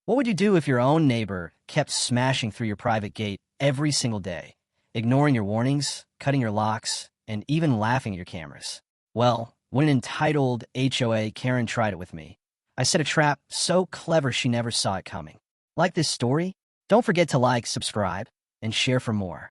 What would you do if your own neighbor kept smashing through your private gate every single day, ignoring your warnings, cutting your locks, and even laughing at your cameras? Well, when an entitled HOA Karen tried it with me, I set a trap so clever she never saw it coming. Like this story? Don't forget to like, subscribe, and share for more.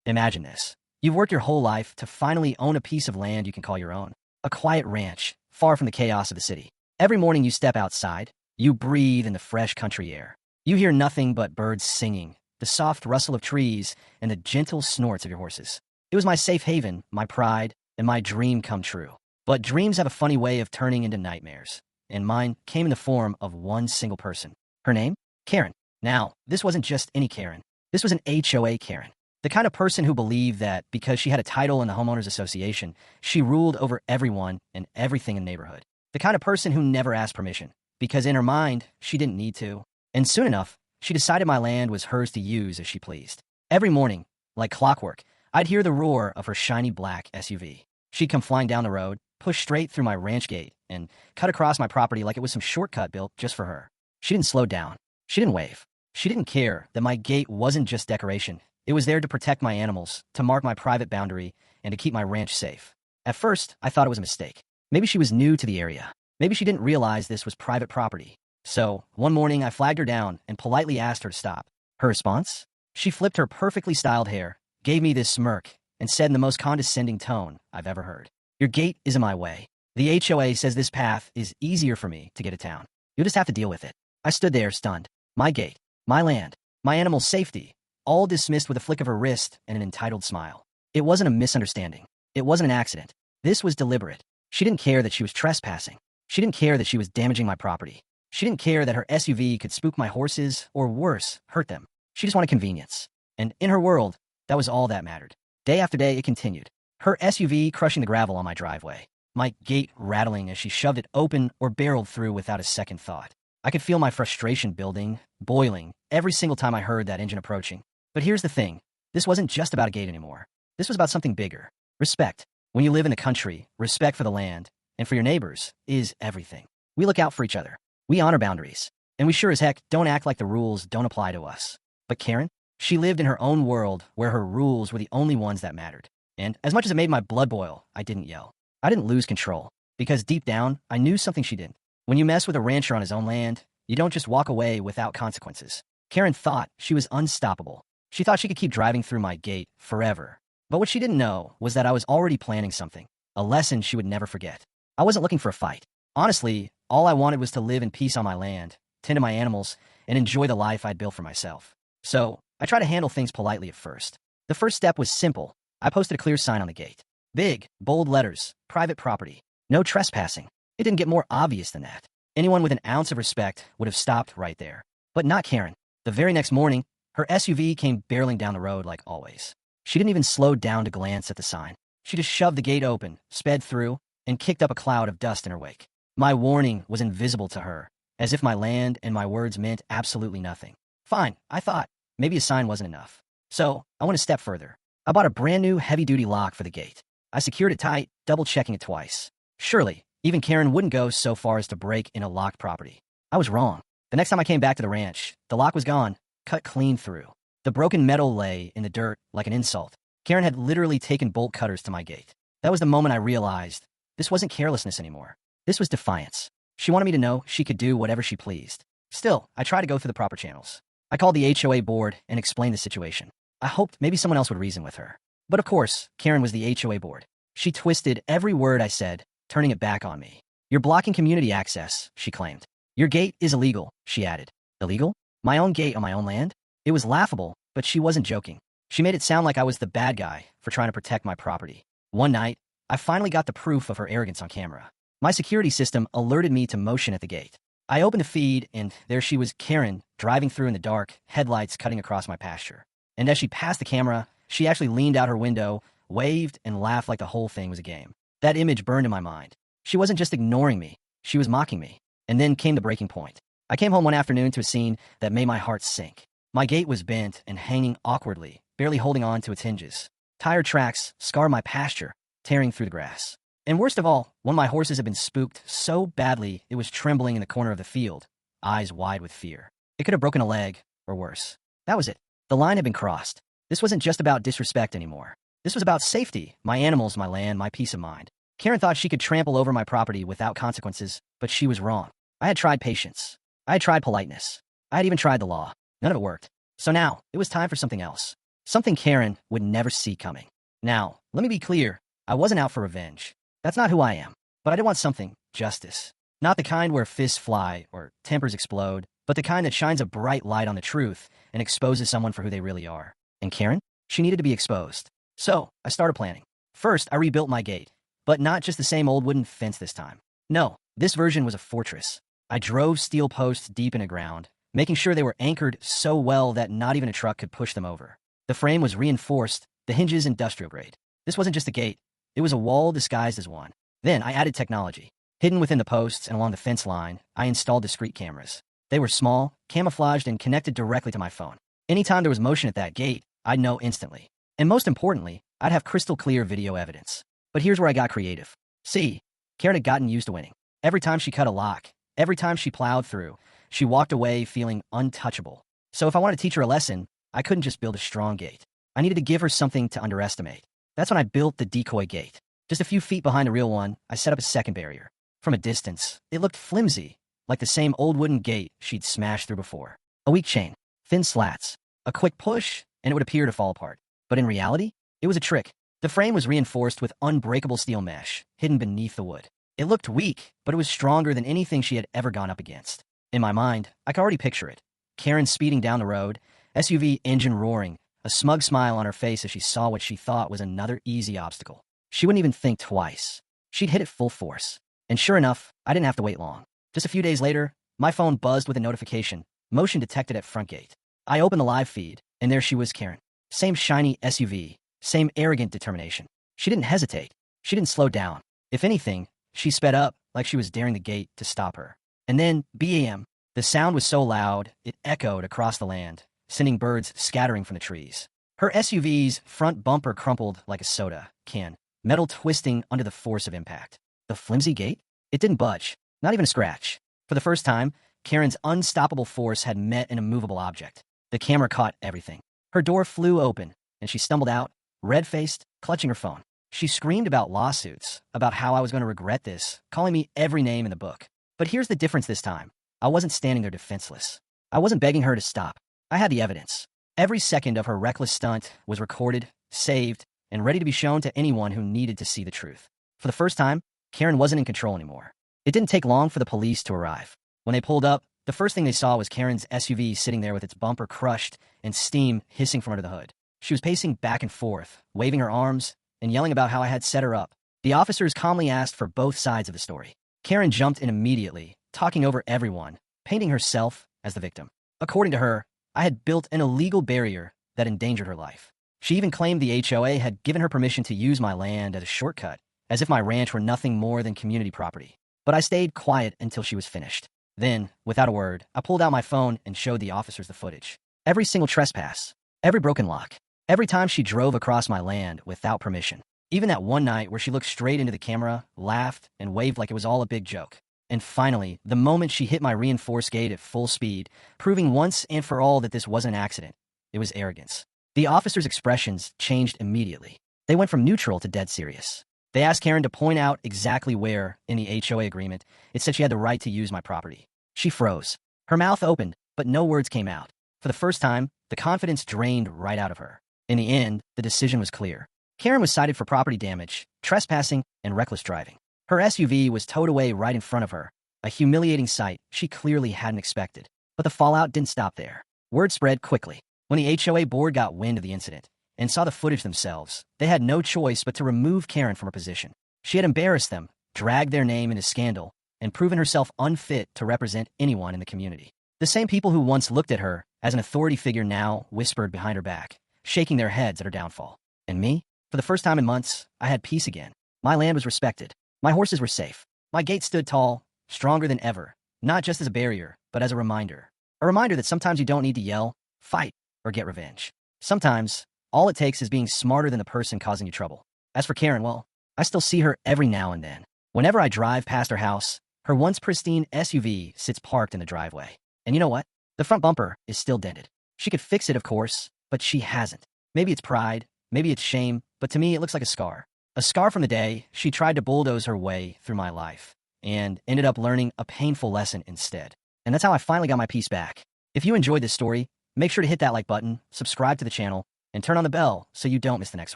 Imagine this. You've worked your whole life to finally own a piece of land you can call your own. A quiet ranch, far from the chaos of the city. Every morning you step outside, you breathe in the fresh country air. You hear nothing but birds singing, the soft rustle of trees, and the gentle snorts of your horses. It was my safe haven, my pride, and my dream come true. But dreams have a funny way of turning into nightmares, and mine came in the form of one single person. Her name? Karen. Now, this wasn't just any Karen. This was an HOA Karen. The kind of person who believed that because she had a title in the homeowners association, she ruled over everyone and everything in the neighborhood. The kind of person who never asked permission, because in her mind, she didn't need to. And soon enough, she decided my land was hers to use as she pleased. Every morning, like clockwork, I'd hear the roar of her shiny black SUV. She'd come flying down the road, push straight through my ranch gate, and cut across my property like it was some shortcut built just for her. She didn't slow down. She didn't wave. She didn't care that my gate wasn't just decoration. It was there to protect my animals, to mark my private boundary, and to keep my ranch safe. At first, I thought it was a mistake. Maybe she was new to the area. Maybe she didn't realize this was private property. So, one morning I flagged her down and politely asked her to stop. Her response? She flipped her perfectly styled hair, gave me this smirk, and said in the most condescending tone I've ever heard, "Your gate is in my way. The HOA says this path is easier for me to get to town. You'll just have to deal with it." I stood there stunned. My gate, my land, my animal's safety, all dismissed with a flick of her wrist and an entitled smile. It wasn't a misunderstanding. It wasn't an accident. This was deliberate. She didn't care that she was trespassing. She didn't care that she was damaging my property. She didn't care that her SUV could spook my horses, or worse, hurt them. She just wanted convenience. And in her world, that was all that mattered. Day after day, it continued. Her SUV crushing the gravel on my driveway. My gate rattling as she shoved it open or barreled through without a second thought. I could feel my frustration building, boiling, every single time I heard that engine approaching. But here's the thing. This wasn't just about a gate anymore. This was about something bigger. Respect. When you live in the country, respect for the land, and for your neighbors, is everything. We look out for each other. We honor boundaries. And we sure as heck don't act like the rules don't apply to us. But Karen? She lived in her own world where her rules were the only ones that mattered. And as much as it made my blood boil, I didn't yell. I didn't lose control. Because deep down, I knew something she didn't. When you mess with a rancher on his own land, you don't just walk away without consequences. Karen thought she was unstoppable. She thought she could keep driving through my gate forever. But what she didn't know was that I was already planning something, a lesson she would never forget. I wasn't looking for a fight. Honestly, all I wanted was to live in peace on my land, tend to my animals, and enjoy the life I'd built for myself. So, I tried to handle things politely at first. The first step was simple. I posted a clear sign on the gate. Big, bold letters, private property, no trespassing. It didn't get more obvious than that. Anyone with an ounce of respect would have stopped right there. But not Karen. The very next morning, her SUV came barreling down the road like always. She didn't even slow down to glance at the sign. She just shoved the gate open, sped through, and kicked up a cloud of dust in her wake. My warning was invisible to her, as if my land and my words meant absolutely nothing. Fine, I thought. Maybe a sign wasn't enough. So, I went a step further. I bought a brand new heavy-duty lock for the gate. I secured it tight, double-checking it twice. Surely, even Karen wouldn't go so far as to break in a locked property. I was wrong. The next time I came back to the ranch, the lock was gone, cut clean through. The broken metal lay in the dirt like an insult. Karen had literally taken bolt cutters to my gate. That was the moment I realized this wasn't carelessness anymore. This was defiance. She wanted me to know she could do whatever she pleased. Still, I tried to go through the proper channels. I called the HOA board and explained the situation. I hoped maybe someone else would reason with her. But of course, Karen was the HOA board. She twisted every word I said, turning it back on me. "You're blocking community access," she claimed. "Your gate is illegal," she added. Illegal? My own gate on my own land? It was laughable, but she wasn't joking. She made it sound like I was the bad guy for trying to protect my property. One night, I finally got the proof of her arrogance on camera. My security system alerted me to motion at the gate. I opened the feed, and there she was, Karen, driving through in the dark, headlights cutting across my pasture. And as she passed the camera, she actually leaned out her window, waved, and laughed like the whole thing was a game. That image burned in my mind. She wasn't just ignoring me, she was mocking me. And then came the breaking point. I came home one afternoon to a scene that made my heart sink. My gate was bent and hanging awkwardly, barely holding on to its hinges. Tire tracks scarred my pasture, tearing through the grass. And worst of all, one of my horses had been spooked so badly it was trembling in the corner of the field, eyes wide with fear. It could have broken a leg, or worse. That was it. The line had been crossed. This wasn't just about disrespect anymore. This was about safety, my animals, my land, my peace of mind. Karen thought she could trample over my property without consequences, but she was wrong. I had tried patience. I had tried politeness. I had even tried the law. None of it worked. So now, it was time for something else. Something Karen would never see coming. Now, let me be clear. I wasn't out for revenge. That's not who I am. But I did want something, justice. Not the kind where fists fly or tempers explode, but the kind that shines a bright light on the truth and exposes someone for who they really are. And Karen? She needed to be exposed. So, I started planning. First, I rebuilt my gate. But not just the same old wooden fence this time. No, this version was a fortress. I drove steel posts deep in the ground, making sure they were anchored so well that not even a truck could push them over. The frame was reinforced, the hinges industrial grade. This wasn't just a gate. It was a wall disguised as one. Then I added technology. Hidden within the posts and along the fence line, I installed discrete cameras. They were small, camouflaged, and connected directly to my phone. Anytime there was motion at that gate, I'd know instantly. And most importantly, I'd have crystal clear video evidence. But here's where I got creative. See, Karen had gotten used to winning. Every time she cut a lock, every time she plowed through, she walked away feeling untouchable. So if I wanted to teach her a lesson, I couldn't just build a strong gate. I needed to give her something to underestimate. That's when I built the decoy gate. Just a few feet behind the real one, I set up a second barrier. From a distance, it looked flimsy, like the same old wooden gate she'd smashed through before. A weak chain, thin slats, a quick push, and it would appear to fall apart. But in reality, it was a trick. The frame was reinforced with unbreakable steel mesh, hidden beneath the wood. It looked weak, but it was stronger than anything she had ever gone up against. In my mind, I could already picture it. Karen speeding down the road, SUV engine roaring, a smug smile on her face as she saw what she thought was another easy obstacle. She wouldn't even think twice. She'd hit it full force. And sure enough, I didn't have to wait long. Just a few days later, my phone buzzed with a notification. Motion detected at front gate. I opened the live feed, and there she was, Karen. Same shiny SUV. Same arrogant determination. She didn't hesitate. She didn't slow down. If anything, she sped up like she was daring the gate to stop her. And then, BAM. The sound was so loud, it echoed across the land, sending birds scattering from the trees. Her SUV's front bumper crumpled like a soda can, metal twisting under the force of impact. The flimsy gate? It didn't budge. Not even a scratch. For the first time, Karen's unstoppable force had met an immovable object. The camera caught everything. Her door flew open, and she stumbled out, red-faced, clutching her phone. She screamed about lawsuits, about how I was going to regret this, calling me every name in the book. But here's the difference this time. I wasn't standing there defenseless. I wasn't begging her to stop. I had the evidence. Every second of her reckless stunt was recorded, saved, and ready to be shown to anyone who needed to see the truth. For the first time, Karen wasn't in control anymore. It didn't take long for the police to arrive. When they pulled up, the first thing they saw was Karen's SUV sitting there with its bumper crushed and steam hissing from under the hood. She was pacing back and forth, waving her arms, and yelling about how I had set her up. The officers calmly asked for both sides of the story. Karen jumped in immediately, talking over everyone, painting herself as the victim. According to her, I had built an illegal barrier that endangered her life. She even claimed the HOA had given her permission to use my land as a shortcut, as if my ranch were nothing more than community property. But I stayed quiet until she was finished. Then, without a word, I pulled out my phone and showed the officers the footage. Every single trespass, every broken lock, every time she drove across my land without permission. Even that one night where she looked straight into the camera, laughed, and waved like it was all a big joke. And finally, the moment she hit my reinforced gate at full speed, proving once and for all that this wasn't an accident, it was arrogance. The officers' expressions changed immediately. They went from neutral to dead serious. They asked Karen to point out exactly where, in the HOA agreement, it said she had the right to use my property. She froze. Her mouth opened, but no words came out. For the first time, the confidence drained right out of her. In the end, the decision was clear. Karen was cited for property damage, trespassing, and reckless driving. Her SUV was towed away right in front of her, a humiliating sight she clearly hadn't expected. But the fallout didn't stop there. Word spread quickly. When the HOA board got wind of the incident and saw the footage themselves, they had no choice but to remove Karen from her position. She had embarrassed them, dragged their name into scandal, and proven herself unfit to represent anyone in the community. The same people who once looked at her as an authority figure now whispered behind her back, shaking their heads at her downfall. And me? For the first time in months, I had peace again. My land was respected. My horses were safe. My gate stood tall, stronger than ever, not just as a barrier, but as a reminder. A reminder that sometimes you don't need to yell, fight, or get revenge. Sometimes, all it takes is being smarter than the person causing you trouble. As for Karen, well, I still see her every now and then. Whenever I drive past her house, her once pristine SUV sits parked in the driveway. And you know what? The front bumper is still dented. She could fix it, of course, but she hasn't. Maybe it's pride, maybe it's shame, but to me it looks like a scar. A scar from the day she tried to bulldoze her way through my life and ended up learning a painful lesson instead. And that's how I finally got my peace back. If you enjoyed this story, make sure to hit that like button, subscribe to the channel, and turn on the bell so you don't miss the next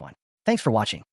one. Thanks for watching.